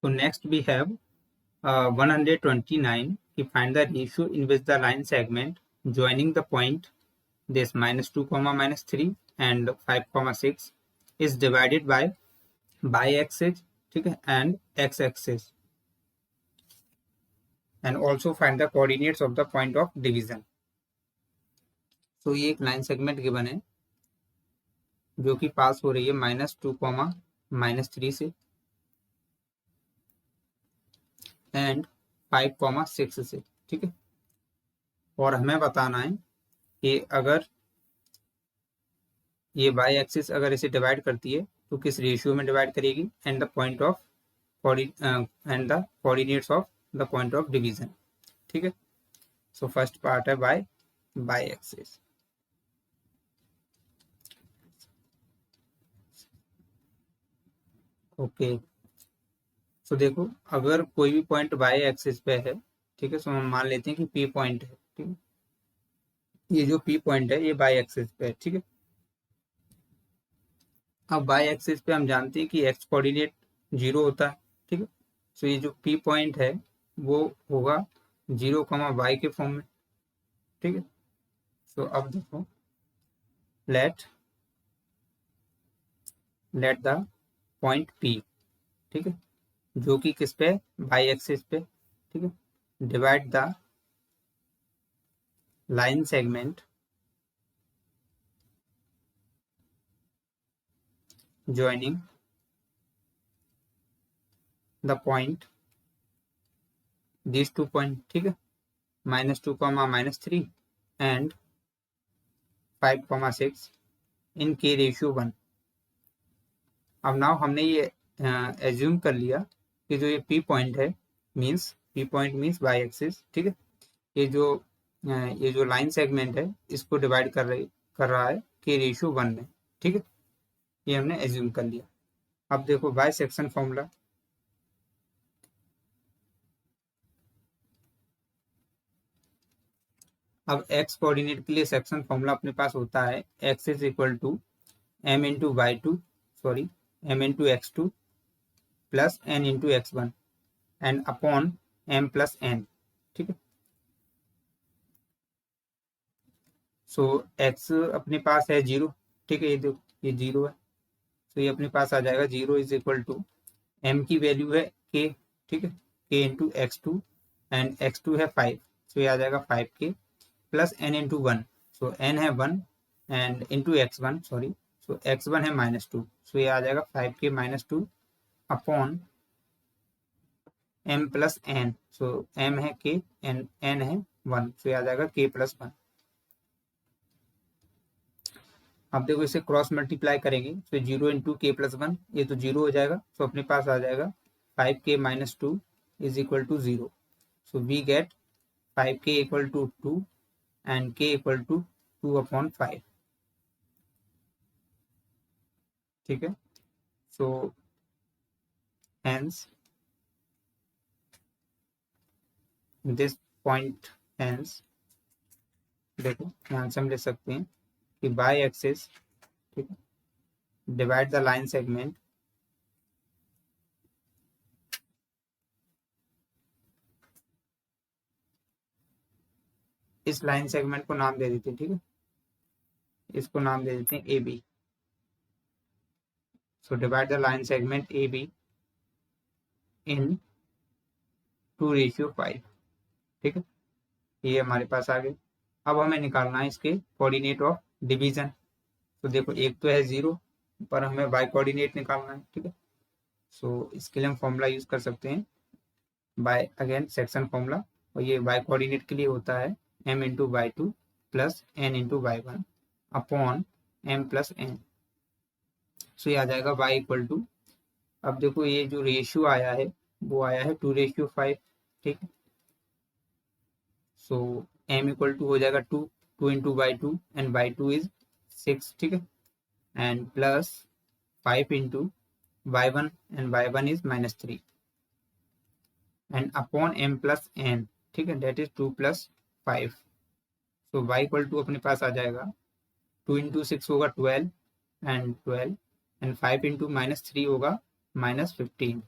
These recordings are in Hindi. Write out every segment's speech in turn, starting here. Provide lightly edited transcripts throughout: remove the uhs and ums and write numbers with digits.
So next we have 129. We find the ratio in which the line segment joining the point this -2, -3 and 5, 6 is divided by y-axis, ठीक है, and x-axis, and also find the coordinates of the point of division. So ये एक लाइन सेगमेंट गिवन है जो कि पास हो रही है -2, -3 से एंड 5, 6 से, ठीक है। और हमें बताना है कि अगर ये y एक्सिस अगर इसे डिवाइड करती है तो किस रेशियो में डिवाइड करेगी, and the point of and the coordinates of the point of division, ठीक है। सो फर्स्ट पार्ट है y एक्सिस। ओके, सो देखो अगर कोई भी पॉइंट y एक्सिस पे है, ठीक है, सो हम मान लेते हैं कि P पॉइंट है, ठीक है। ये जो P पॉइंट है ये y एक्सिस पे है, ठीक है। अब y एक्सिस पे हम जानते हैं कि x कोऑर्डिनेट 0 होता है, ठीक है। सो ये जो P पॉइंट है वो होगा 0, y के फॉर्म में, ठीक है। सो अब देखो लेट द पॉइंट P, ठीक है, जो कि किस पे, y एक्सिस पे, ठीक है, divide the line segment joining the point these 2 point, ठीक है, -2, -3 and 5, 6 in k रेशियो 1। अब नाउ हमने ये एज्यूम कर लिया कि जो ये P पॉइंट है means P point means y axis, ठीक है। ये जो लाइन सेगमेंट है इसको डिवाइड कर रहा है k रेशियो 1 में, ठीक है। ये हमने एज्यूम कर लिया। अब देखो बाय सेक्शन फॉर्मूला, अब x कोऑर्डिनेट के लिए सेक्शन फॉर्मूला अपने पास होता है x is equal to m into m into x2 plus n into x1 and upon m plus n, ठीक है। सो x अपने पास है 0, ठीक है, ये देखो ये 0 है, तो ये अपने पास आ जाएगा 0 इज इक्वल टू m की वैल्यू है k, ठीक है, k into x2 and x2 है 5, सो ये आ जाएगा 5k प्लस n इंटू 1, सो n है 1 and into x1 sorry, so x1 है -2, सो ये आ जाएगा 5k -2 upon m plus n, सो m है k एंड n है 1, सो ये आ जाएगा k प्लस 1। अब देखो इसे क्रॉस मल्टीप्लाई करेंगे तो 0 इंटू के प्लस 1, ये तो 0 हो जाएगा, सो अपने पास आ जाएगा 5k -2 is equal to 0, so we get 5k equal to 2 and k equal to 2/5, ठीक है। So hence this point, hence देखो यहाँ से हम ले सकते हैं कि बाय एक्सिस, ठीक है, डिवाइड द लाइन सेगमेंट इस लाइन सेगमेंट को नाम दे देते हैं, ठीक है, इसको नाम दे देते हैं A B. So divide the line segment A B in 2:5, ठीक है, ये हमारे पास आ गए। अब हमें निकालना है इसके कोऑर्डिनेट ऑफ डिवीजन। तो देखो एक तो है 0 पर हमें y कोऑर्डिनेट निकालना है, ठीक है। सो इसके लिए हम फॉर्मूला यूज कर सकते हैं बाय अगेन सेक्शन फॉर्मूला, और ये y कोऑर्डिनेट के लिए होता है m into y2 plus n into y1 upon m plus n। सो ये आ जाएगा y इक्वल टू, अब देखो ये जो रेशियो आया है वो आया है 2:5, ठीक है। सो m इक्वल टू हो जाएगा 2 into y2 and y2 is 6, ठीक है, and plus 5 into y1 and y1 is -3 and upon m plus n, ठीक है, that is 2 + 5। So y equal to अपने पास आ जाएगा 2 इंटू 6 होगा 12 एंड 5 इंटू -3 होगा -15,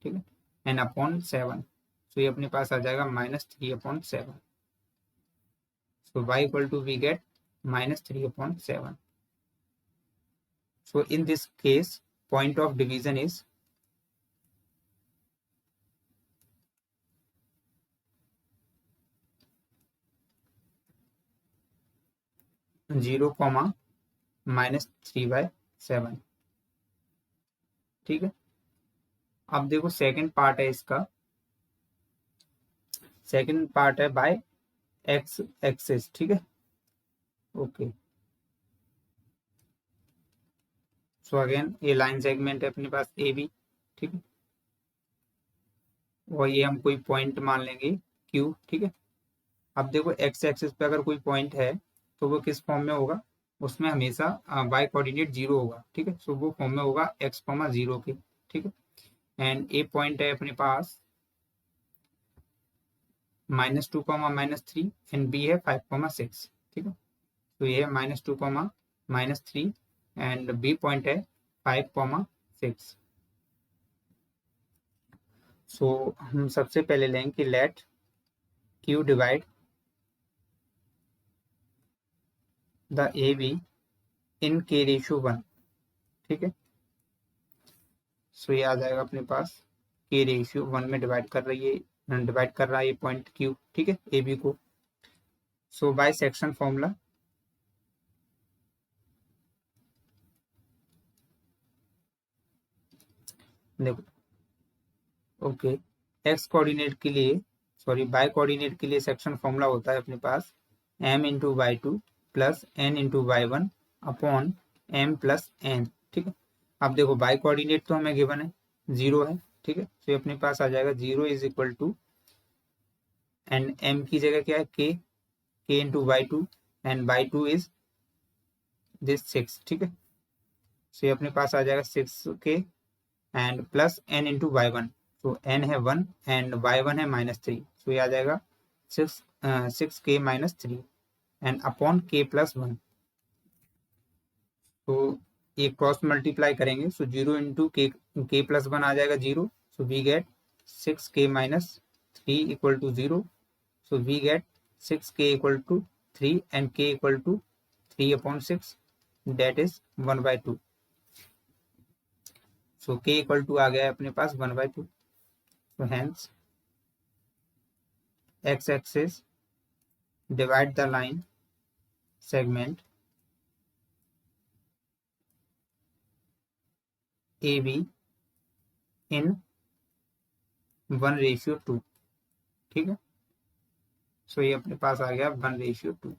ठीक है। एंड अपॉन 7, सो ये अपने पास आ जाएगा -3/7. So y equal to we get -3/7. So in this case, point of division is 0, -3/7. ठीक है. अब देखो सेकंड पार्ट है इसका. सेकंड पार्ट है बाय एक्स एक्सिस. ठीक है. ओके. सो अगेन ये लाइन सेगमेंट है अपने पास ए बी. ठीक है. और ये हम कोई पॉइंट मान लेंगे क्यू. ठीक है. अब देखो एक्स एक्सिस पे अगर कोई पॉइंट है तो वो किस फॉर्म में होगा, उसमें हमेशा वाई कोऑर्डिनेट 0 होगा. ठीक है. सो वो फॉर्म में होगा x,0 के. ठीक है. एंड ए पॉइंट है अपने पास -2, -3 एंड बी है 5,6. ठीक है. तो ये है -2, -3 एंड बी पॉइंट है 5,6. सो हम सबसे पहले लेंगे कि let Q divide the A B in के रेशियो 1. ठीक है. सो ये आ जाएगा अपने पास के रेशियो 1 में डिवाइड कर रहा है ये पॉइंट क्यू. ठीक है. ए बी को. सो बाय सेक्शन फॉर्मूला देखो. ओके. एक्स कोऑर्डिनेट के लिए बाय कोऑर्डिनेट के लिए सेक्शन फॉर्मूला होता है अपने पास m/y2 plus n/y1 upon m plus n. ठीक है. अब देखो बाय कोऑर्डिनेट तो हमें गिवन है 0 है. ठीक है. तो अपने पास आ जाएगा 0 is equal to and m की जगह क्या है k/y2 and y2 is this 6. ठीक है. सो ये अपने पास आ जाएगा 6k एंड प्लस n/y1. तो n है 1 एंड y1 है -3. सो ये आ जाएगा 6k-3 and upon k plus 1. तो ये क्रॉस मल्टीप्लाई करेंगे. सो 0 इंटू k प्लस 1 आ जाएगा 0. So we get 6k-3 equal to 0. So we get 6k equal to 3 and k equal to 3/6 that is 1/2. So k equal to आ गया है अपने पास 1/2. So hence x-axis divide the line segment AB in 1:2. ठीक है. सो ये अपने पास आ गया 1:2.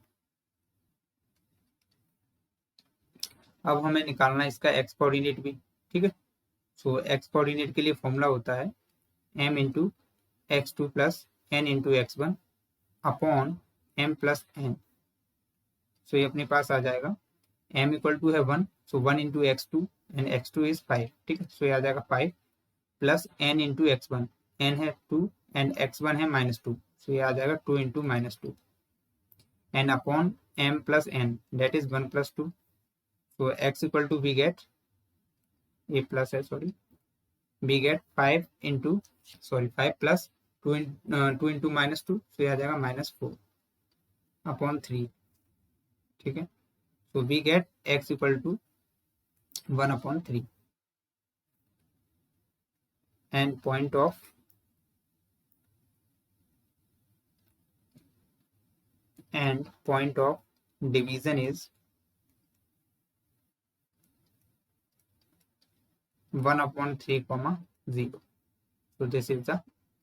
अब हमें निकालना है इसका एक्स कोऑर्डिनेट भी. ठीक है. सो एक्स कोऑर्डिनेट के लिए फॉर्मूला होता है m/x2 plus n/x1 upon m plus n. सो ये अपने पास आ जाएगा m इक्वल टू है 1. सो 1 into x2 and x2 is 5. ठीक है. सो ये आ जाएगा 5 प्लस n/x1. n है 2 एंड x1 है -2. सो ये आ जाएगा 2 into -2 and upon m plus n that is 1 plus 2. So x equal to we get ये प्लस है we get 5 plus 2 into -2. So ये आ जाएगा -4 अपॉन 3. ठीक है. So we get x equal to 1/3 and point of division is 1/3, 0. So this is the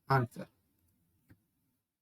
answer.